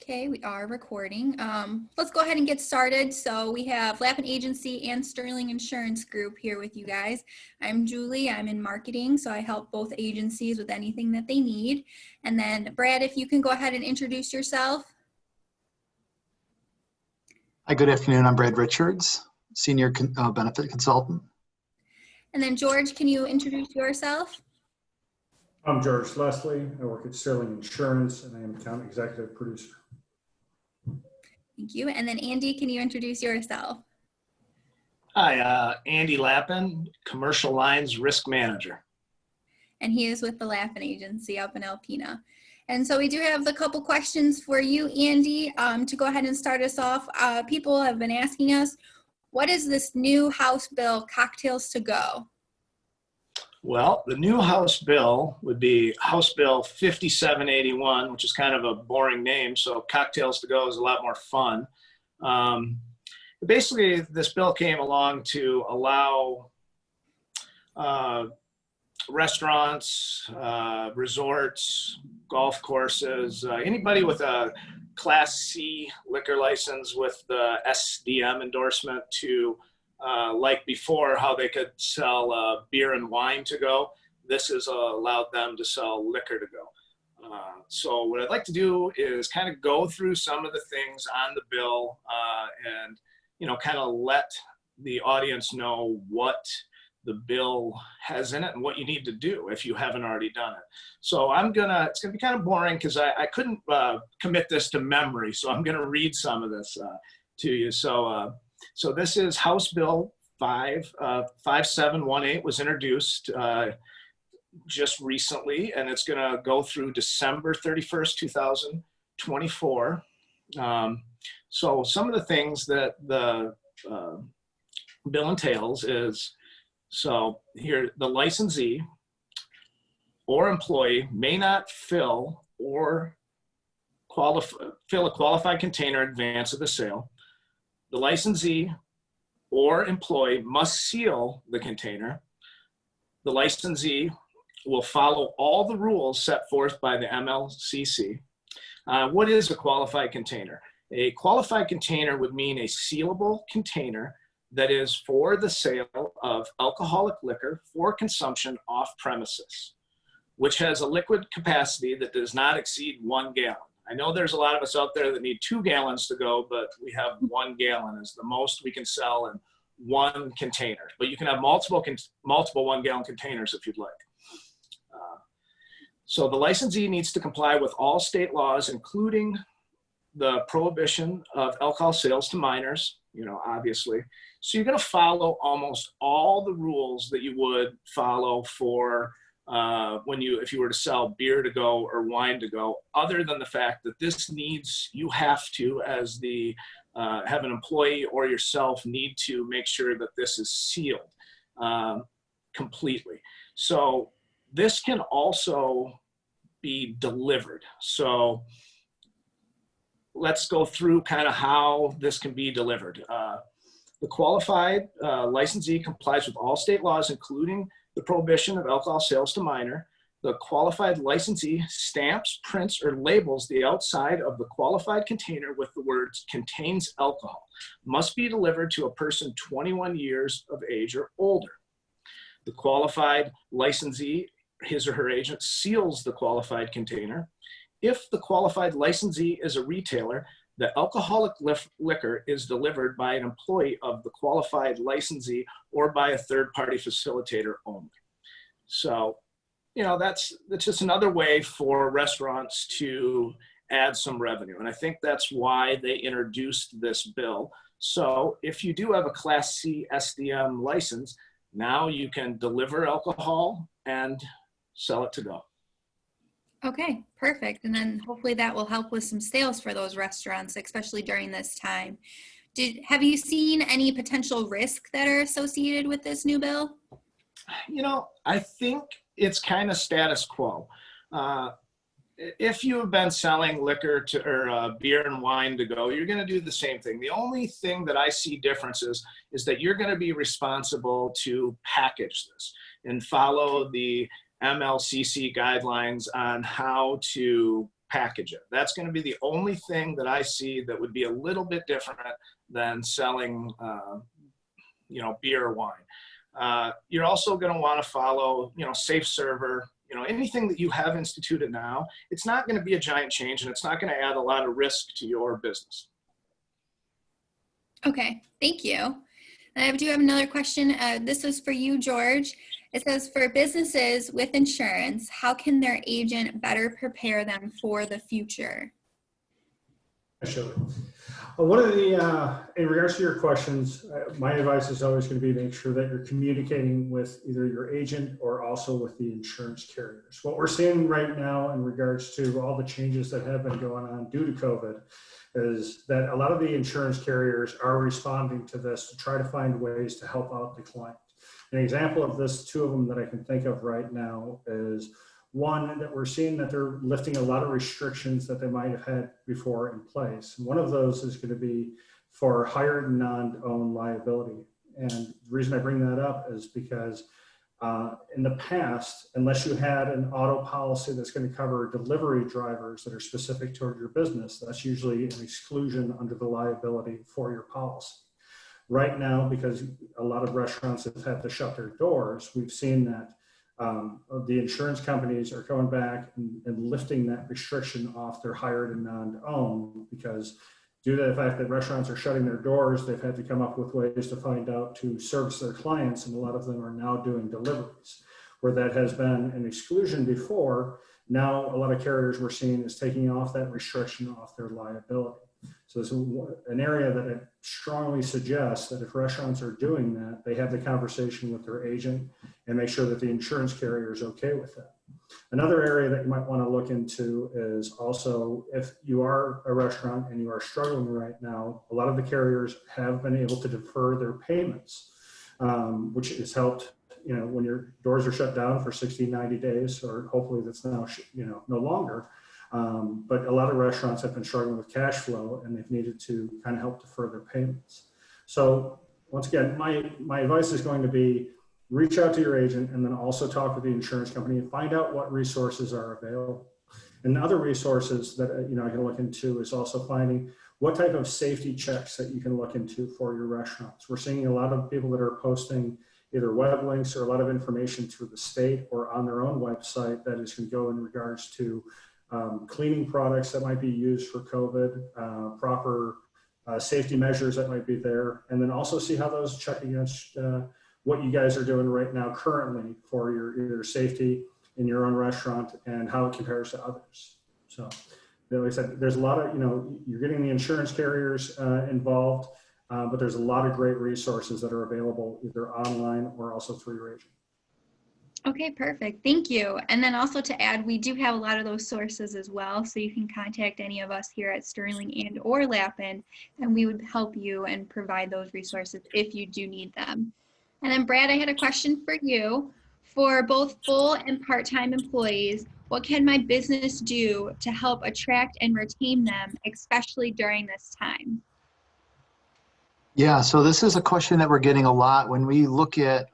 Okay, we are recording. Let's go ahead and get started. So we have Lappan Agency and Sterling Insurance Group here with you guys. I'm Julie, I'm in marketing, so I help both agencies with anything that they need. And then Brad, if you can go ahead and introduce yourself. Hi, good afternoon. I'm Brad Richards, Senior Benefit Consultant. And then George, can you introduce yourself? I'm George Leslie. I work at Sterling Insurance and I am account executive producer. Thank you. And then Andy, can you introduce yourself? Hi, Andy Lappan, Commercial Lines Risk Manager. And he is with the Lappan Agency up in Alpena. And so we do have a couple questions for you, Andy, to go ahead and start us off. People have been asking us, what is this new House bill, Cocktails to Go? Well, the new House bill would be House Bill 5781, which is kind of a boring name, so Cocktails to Go is a lot more fun. Basically, this bill came along to allow restaurants, resorts, golf courses, anybody with a Class C liquor license with the SDM endorsement to like before, how they could sell beer and wine to go. This has allowed them to sell liquor to go. So what I'd like to do is kind of go through some of the things on the bill and, you know, kind of let the audience know what the bill has in it and what you need to do if you haven't already done it. So it's gonna be kind of boring because I couldn't commit this to memory. So I'm gonna read some of this to you. So this is House Bill 5718 was introduced just recently, and it's going to go through December 31st, 2024. So some of the things that the bill entails is, so here, the licensee or employee may not fill a qualified container in advance of the sale. The licensee or employee must seal the container. The licensee will follow all the rules set forth by the MLCC. What is a qualified container? A qualified container would mean a sealable container that is for the sale of alcoholic liquor for consumption off premises, which has a liquid capacity that does not exceed 1 gallon. I know there's a lot of us out there that need 2 gallons to go, but we have 1 gallon is the most we can sell in one container. But you can have multiple 1 gallon containers if you'd like. So the licensee needs to comply with all state laws, including the prohibition of alcohol sales to minors, you know, obviously. So you're gonna follow almost all the rules that you would follow for if you were to sell beer to go or wine to go, other than the fact that this needs, you have to, as the have an employee or yourself, need to make sure that this is sealed completely. So this can also be delivered. So let's go through kind of how this can be delivered. The qualified licensee complies with all state laws, including the prohibition of alcohol sales to minor. The qualified licensee stamps, prints, or labels the outside of the qualified container with the words "contains alcohol." Must be delivered to a person 21 years of age or older. The qualified licensee, his or her agent, seals the qualified container. If the qualified licensee is a retailer, the alcoholic liquor is delivered by an employee of the qualified licensee or by a third-party facilitator only. So, you know, that's just another way for restaurants to add some revenue. And I think that's why they introduced this bill. So if you do have a Class C SDM license, now you can deliver alcohol and sell it to go. Okay, perfect. And then hopefully that will help with some sales for those restaurants, especially during this time. Have you seen any potential risk that are associated with this new bill? You know, I think it's kind of status quo. If you have been selling liquor or beer and wine to go, you're going to do the same thing. The only thing that I see differences is that you're going to be responsible to package this and follow the MLCC guidelines on how to package it. That's going to be the only thing that I see that would be a little bit different than selling, beer or wine. You're also going to want to follow, safe server, anything that you have instituted now. It's not going to be a giant change, and it's not going to add a lot of risk to your business. Okay, thank you. I do have another question. This is for you, George. It says, for businesses with insurance, how can their agent better prepare them for the future? Sure. One of the, in regards to your questions, my advice is always going to be make sure that you're communicating with either your agent or also with the insurance carriers. What we're seeing right now in regards to all the changes that have been going on due to COVID is that a lot of the insurance carriers are responding to this to try to find ways to help out the client. An example of this, two of them that I can think of right now is one, that we're seeing that they're lifting a lot of restrictions that they might have had before in place. And one of those is going to be for hired and non-owned liability. And the reason I bring that up is because in the past, unless you had an auto policy that's going to cover delivery drivers that are specific toward your business, that's usually an exclusion under the liability for your policy. Right now, because a lot of restaurants have had to shut their doors, we've seen that the insurance companies are going back and lifting that restriction off their hired and non-owned, because due to the fact that restaurants are shutting their doors, they've had to come up with ways to find out to service their clients, and a lot of them are now doing deliveries. Where that has been an exclusion before, now a lot of carriers we're seeing is taking off that restriction off their liability. So it's an area that I strongly suggest that if restaurants are doing that, they have the conversation with their agent and make sure that the insurance carrier is okay with that. Another area that you might want to look into is also, if you are a restaurant and you are struggling right now, a lot of the carriers have been able to defer their payments, which has helped, when your doors are shut down for 60, 90 days, or hopefully that's now, no longer. But a lot of restaurants have been struggling with cash flow, and they've needed to kind of help defer their payments. So once again, my advice is going to be reach out to your agent, and then also talk with the insurance company and find out what resources are available. And other resources that I can look into is also finding what type of safety checks that you can look into for your restaurants. We're seeing a lot of people that are posting either web links or a lot of information through the state or on their own website that is going to go in regards to cleaning products that might be used for COVID, proper safety measures that might be there, and then also see how those check against what you guys are doing right now currently for your either safety in your own restaurant and how it compares to others. So like I said, there's a lot of, you're getting the insurance carriers involved, but there's a lot of great resources that are available either online or also through your agent. Okay, perfect. Thank you. And then also to add, we do have a lot of those sources as well. So you can contact any of us here at Sterling and or Lappan, and we would help you and provide those resources if you do need them. And then Brad, I had a question for you. For both full and part-time employees, what can my business do to help attract and retain them, especially during this time? Yeah, so this is a question that we're getting a lot when we look at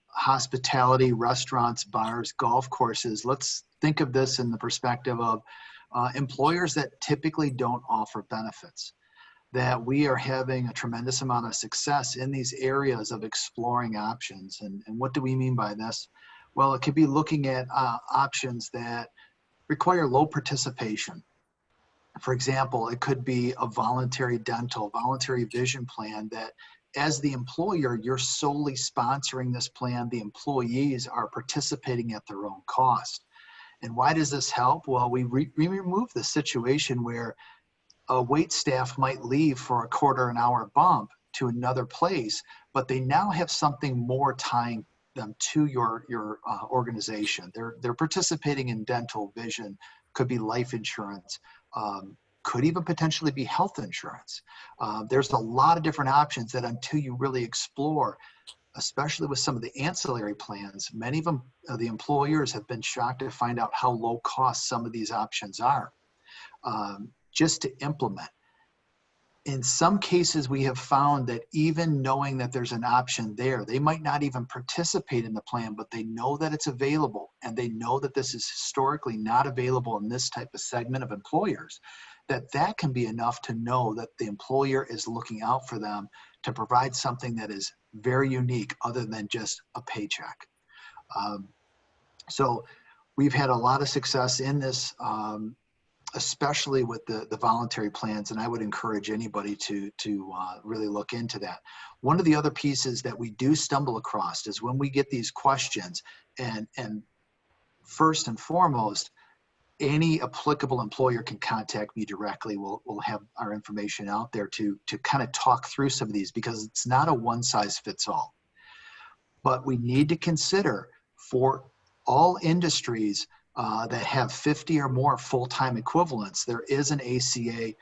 hospitality, restaurants, bars, golf courses. Let's think of this in the perspective of employers that typically don't offer benefits, that we are having a tremendous amount of success in these areas of exploring options. And what do we mean by this? Well, it could be looking at options that require low participation. For example, it could be a voluntary dental, voluntary vision plan that as the employer, you're solely sponsoring this plan. The employees are participating at their own cost. And why does this help? Well, we remove the situation where a wait staff might leave for a quarter an hour bump to another place, but they now have something more tying them to your organization. They're participating in dental, vision, could be life insurance, could even potentially be health insurance. There's a lot of different options that until you really explore, especially with some of the ancillary plans, many of them, the employers have been shocked to find out how low cost some of these options are just to implement. in some cases, we have found that even knowing that there's an option there, they might not even participate in the plan, but they know that it's available, and they know that this is historically not available in this type of segment of employers, that can be enough to know that the employer is looking out for them to provide something that is very unique other than just a paycheck. So we've had a lot of success in this, especially with the voluntary plans, and I would encourage anybody to really look into that. One of the other pieces that we do stumble across is when we get these questions, and first and foremost, any applicable employer can contact me directly. We'll have our information out there to kind of talk through some of these, because it's not a one size fits all. But we need to consider for all industries that have 50 or more full-time equivalents, there is an ACA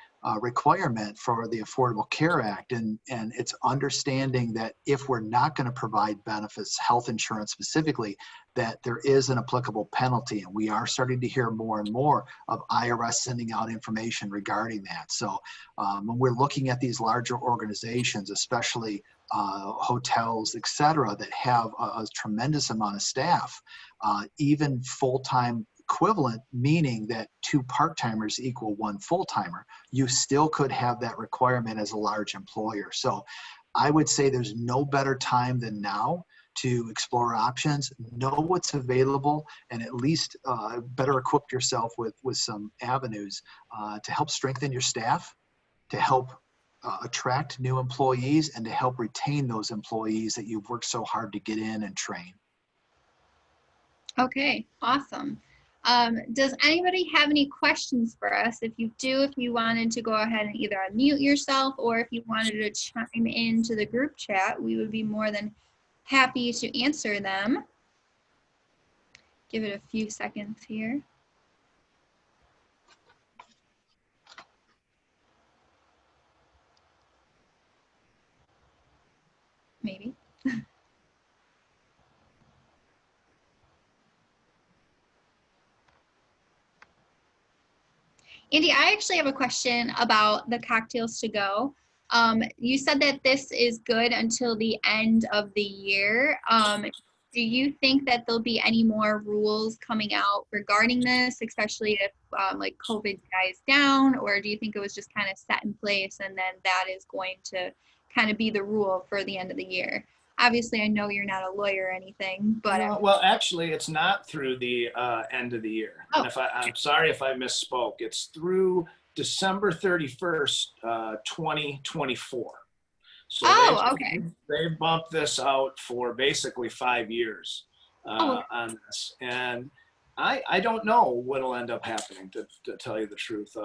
requirement for the Affordable Care Act, and it's understanding that if we're not going to provide benefits, health insurance specifically, that there is an applicable penalty, and we are starting to hear more and more of IRS sending out information regarding that. So when we're looking at these larger organizations, especially hotels, et cetera, that have a tremendous amount of staff, even full-time equivalent, meaning that 2 part-timers equal 1 full-timer, you still could have that requirement as a large employer. So I would say there's no better time than now to explore options, know what's available, and at least better equip yourself with some avenues to help strengthen your staff, to help attract new employees, and to help retain those employees that you've worked so hard to get in and train. Okay, awesome. Does anybody have any questions for us? If you do, if you wanted to go ahead and either unmute yourself, or if you wanted to chime into the group chat, we would be more than happy to answer them. Give it a few seconds here. Maybe. Andy, I actually have a question about the cocktails to go. You said that this is good until the end of the year. Do you think that there'll be any more rules coming out regarding this, especially if like COVID dies down, or do you think it was just kind of set in place and then that is going to kind of be the rule for the end of the year? Obviously, I know you're not a lawyer or anything, but well, actually, it's not through the end of the year. Oh. And I'm sorry if I misspoke. It's through December 31st, 2024. So okay. they bumped this out for basically 5 years Oh. on this. And I don't know what'll end up happening, to tell you the truth.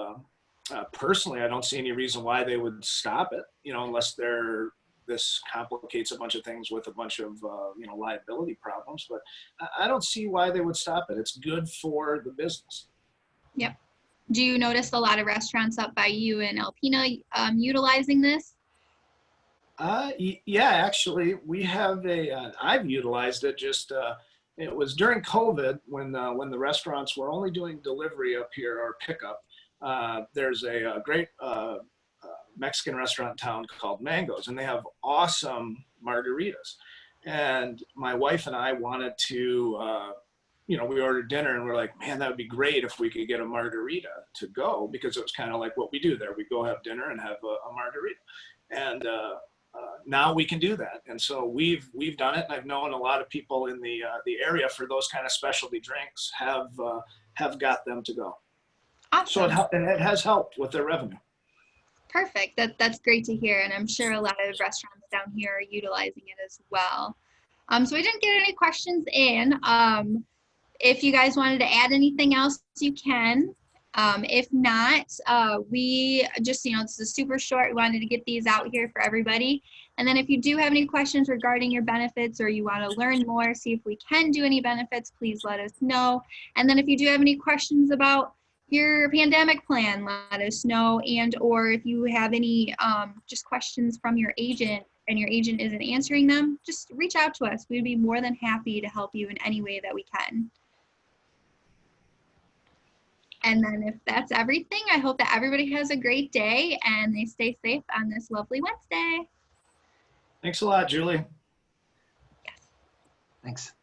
Personally, I don't see any reason why they would stop it, unless this complicates a bunch of things with a bunch of liability problems. But I don't see why they would stop it. It's good for the business. Yep. Do you notice a lot of restaurants up by you in Alpena utilizing this? Yeah, actually, we have I've utilized it. Just it was during COVID when the restaurants were only doing delivery up here or pickup. There's a great Mexican restaurant in town called Mangoes, and they have awesome margaritas. And my wife and I wanted to, we ordered dinner and we're like, man, that would be great if we could get a margarita to go, because it was kind of like what we do there. We go have dinner and have a margarita. And now we can do that. And so we've done it. And I've known a lot of people in the area for those kind of specialty drinks have got them to go. Awesome. So it has helped with their revenue. Perfect. That's great to hear. And I'm sure a lot of restaurants down here are utilizing it as well. So we didn't get any questions in. If you guys wanted to add anything else, you can. If not, we just, this is super short. We wanted to get these out here for everybody. And then if you do have any questions regarding your benefits, or you want to learn more, see if we can do any benefits, please let us know. And then if you do have any questions about your pandemic plan, let us know. And or if you have any just questions from your agent and your agent isn't answering them, just reach out to us. We'd be more than happy to help you in any way that we can. And then if that's everything, I hope that everybody has a great day and they stay safe on this lovely Wednesday. Thanks a lot, Julie. Yes. Thanks.